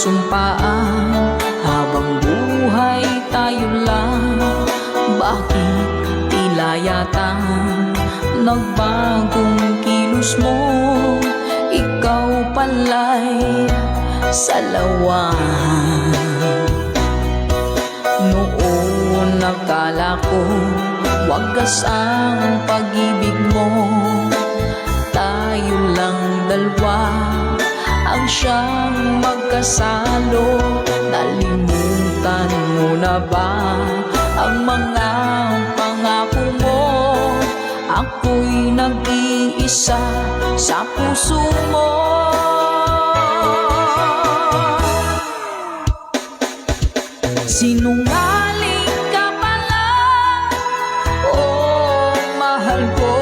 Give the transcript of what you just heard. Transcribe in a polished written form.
sumpaan habang buhay tayo lang. Bakit tila yata nagbagong kilos mo? Ikaw pala'y salawan. Noon nakala ko wagas ang pag-ibig mo. Tayo lang dalawa ang siyang magkasalo. Nalimutan mo na ba ang mga pangako mo? Ako'y nag-iisa sa puso mo. Sinungaling ka pala, oh mahal ko.